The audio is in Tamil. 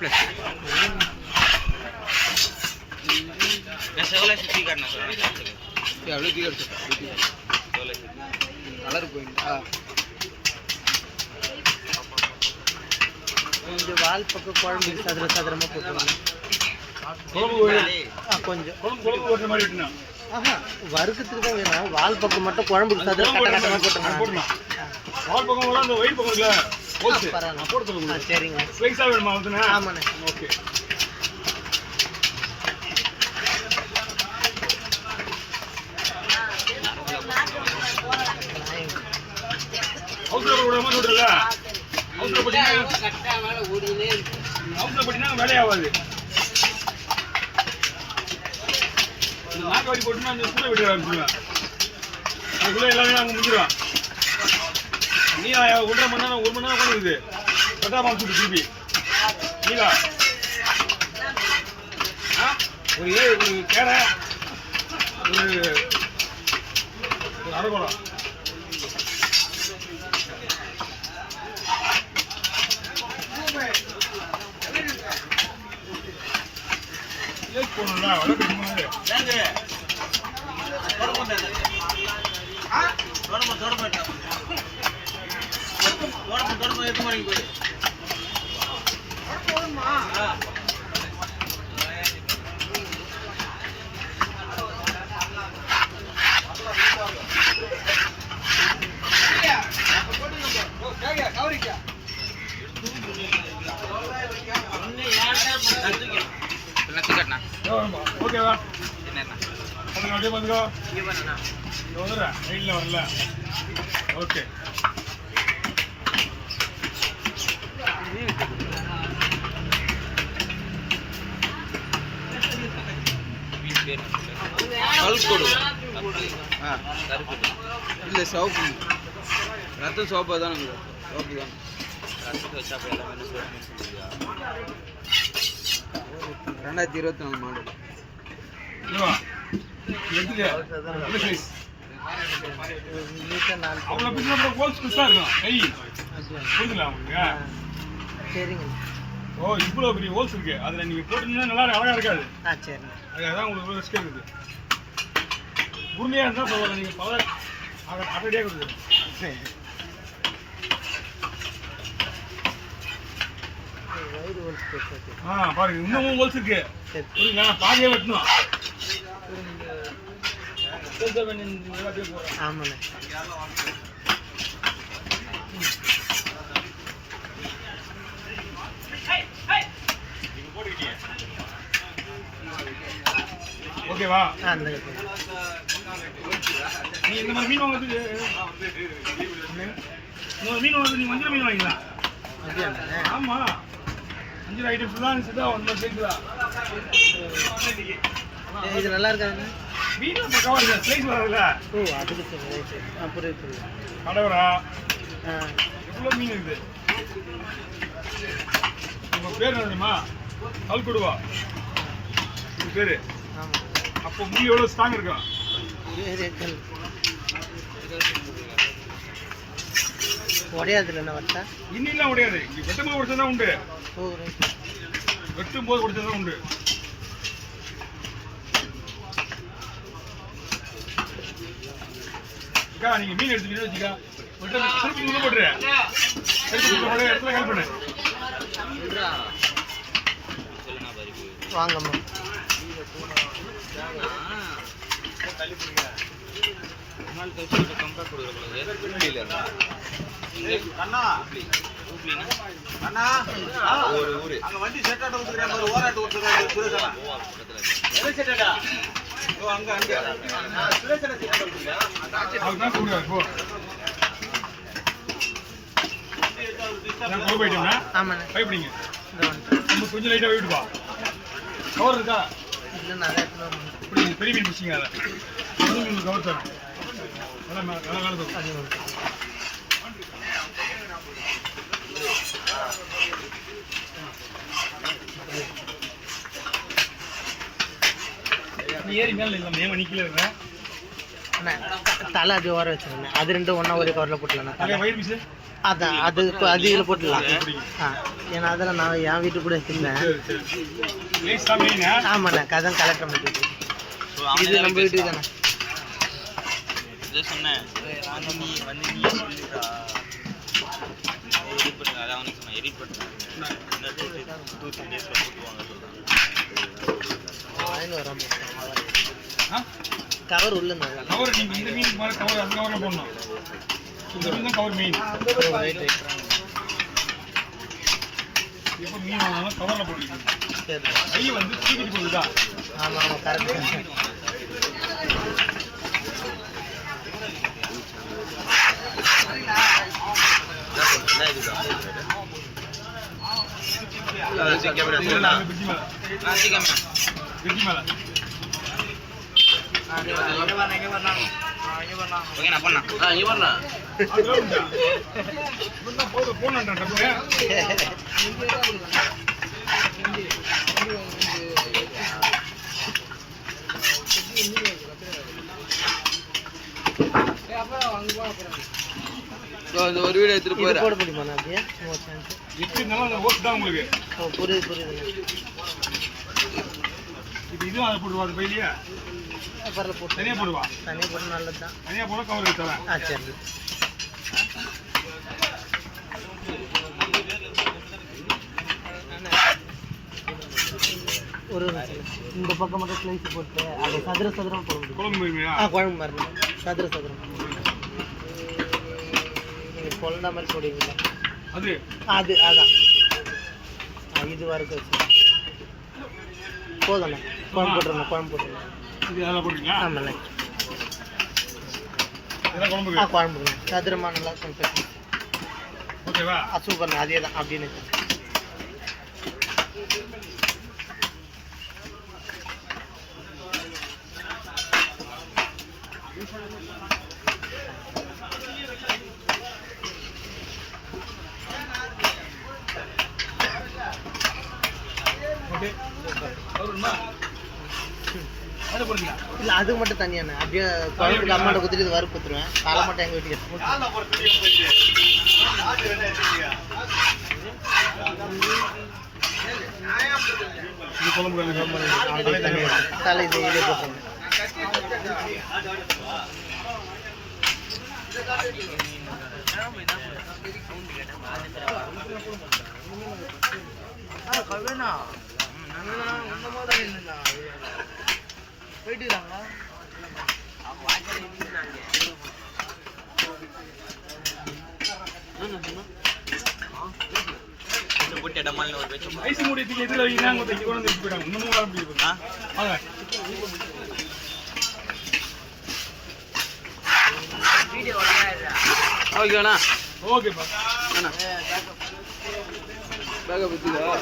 प्लस सेवला ती करना सर एवढं ती करतो कलर पॉइंट கொஞ்சம் வால் பக்கம் குழம்பு சதுரமா போட்டுருவாங்க. கொஞ்சம் குழம்பு மாதிரி விட்டுனா வறுக்கிறதுக்கு தான் வேணும். வால் பக்கம் மட்டும் குழம்புக்கு கட்டமாக போட்டுருங்க. வால் பக்கம் அந்த வெயில் பக்கம் இல்லை பரவாயில்ல. சரிங்க. ஸ்லைஸாக வேணுமா வந்துண்ணா? ஆமாண்ணே. ஓகே. ஹவுஸ்ல கூட விடல ஹவுஸ்ல போட்டீங்கன்னா வேலையாகாது. நாக்கு வடி போட்டுன்னா அந்த கூட விட ஆரம்பிச்சுடுவேன். அதுக்குள்ளே எல்லாமே நாங்கள் முடிஞ்சிடும். நீ 1.5 மணி நேரம் 1 மணி நேரம் பண்ணுது கட்டா மாசு திருப்பி நீலா ஒரு கேரை ஒரு அரைக்குளம் போகணும்ல ஓகேவா அப்படியே வந்துக்கோ வந்துடுறேன் வெயிலில் வரல ஓகே இல்லை சோப்பு ரத்தம் சோப்பா தான் சோப்பு தான் ரத்தத்தை வச்சா எல்லாமே 2024 மாடல் ஓ இவ்வளோ பெரிய ஹோல்ஸ் இருக்கு. அதில் நீங்கள் போட்டுங்கன்னா நல்லா அழகாக இருக்காது. அதுதான் உங்களுக்கு ரிஸ்க் இருக்குது. உண்மையாக இருந்தால் பரவாயில்ல. நீங்கள் பவர் அட்டடியாக கொடுக்குது. பாருங்க இன்னமும் ஹோல்ஸ் இருக்கு. புரியுங்களா? பாதியே வெட்டணும். ஆமாண்ணே. ஓகேவா? நீ இந்த மாதிரி மீன் வாங்குறது மீன் வாங்குறது நீ வஞ்சிர மீன் வாங்கிக்கலாம். ஆமா வஞ்சிர ஐட்டம்ஸ் தான் சிதா வந்து சேர்க்குதா. இது நல்லா இருக்காங்க. மீன் பக்கவா இருக்கு. ஸ்லைஸ் வரல. ஓ அதுக்கு புரியுது புரியுது. கடவரா எவ்வளோ மீன் இருக்குது. உங்கள் பேர் என்ன தெரியுமா? கல்குடுவா உங்கள் பேர். அப்போ மீன் எவ்வளோ ஸ்ட்ராங் இருக்கும். உடையாதுல என்ன வட்டா இன்னிலாம் உடையாது. இங்கே வெட்டும்போது உடைச்சா தான் உண்டு. ஓ வெட்டும் போது உடைச்சா தான் உண்டு. நீங்க மீன் எடுத்துக்கிட்டு வச்சுக்கா திருப்பி உள்ள போட்டுரு. இடத்துல ஹெல்ப் பண்ணு. வாங்கம்மா வண்டி செட்டாட்ட ஓராட்டு கொஞ்சம் லைட்டா போயிட்டுப்பா. கவர் இருக்கா? பெரிய மீன் பிடிச்சிங்க. அதை கவர் தரேன். ஏறி மேல இல்லை மேம நிக்கல இருக்கேன். தலை அது ஓர வச்சிருந்தேன். அது ரெண்டும் ஒன்றா ஒரே கவரில் போட்டலாம். வயிறு பீஸு அதான் அது அது இதில் போட்டுடலாம். ஏன்னா அதெல்லாம் நான் என் வீட்டு கூட வச்சுருந்தேன். ஆமாண்ணா கதான் கலெக்டர் மட்டும் இது நம்ம வீட்டுக்கு தானே சொன்னேன். கவர் உள்ள கவர் நீங்க இந்த மீன் கவர் அந்த கவர்ல போடணும். இந்த மீன் தான் கவர் மெயின். இப்போ மீன் வாங்கலாம் கவர்ல போடுவீங்க. சரி கை வந்து தூக்கிட்டு போகுதா? ஆமா ஆமா கரெக்ட். ஒரு வீடியோ எடுத்துட்டு போயிட போட முடியுமா? அப்படியே புரியுது புரியுது. இதுவும் அதை போடுவா அது பையிலையா பரல போட்டு தனியாக போடுவா. தனியாக போட்டு நல்லது தான். தனியாக போட கவர் தரேன். சரி ஒரு இந்த பக்கம் மட்டும் ஸ்லைஸ் போட்டு அது சதுர சதுரம் போட முடியும். குழம்பு குழம்பு மாதிரி சதுர சதுரம் நீங்கள் குழந்த மாதிரி போடுவீங்களா? அது அது அதான் இது வரைக்கும் வச்சு போதும்ண்ணா. குழம்பு போட்டுருங்க குழம்பு போட்டுருங்க. இது அதெல்லாம் போட்டுங்களா? ஆமாண்ணே குழம்பு குழம்புங்க சதுரமாக நல்லா கொஞ்சம் ஓகேவா? சூப்பர்ண்ணா அதே தான் அப்படின்னு. இல்லை அதுக்கு மட்டும் தனியாண்ணே. அப்படியே குழம்புக்கு அம்மாட்ட குத்துட்டு இது வறுப்பு குத்துருவேன். காலை மட்டும் எங்கள் வீட்டுக்கு தலை இது இதே போட்டுருங்க. போயிட்டுறாங்களா? ஐஸ் மூடியத்துக்கு எதில் வைக்கிறாங்க கொண்டு வந்து போயிட்டாங்க. இன்னமும் வர முடியும். ஓகேண்ணா ஓகேப்பா அண்ணா பேக்கப் எடுத்துக்கோ.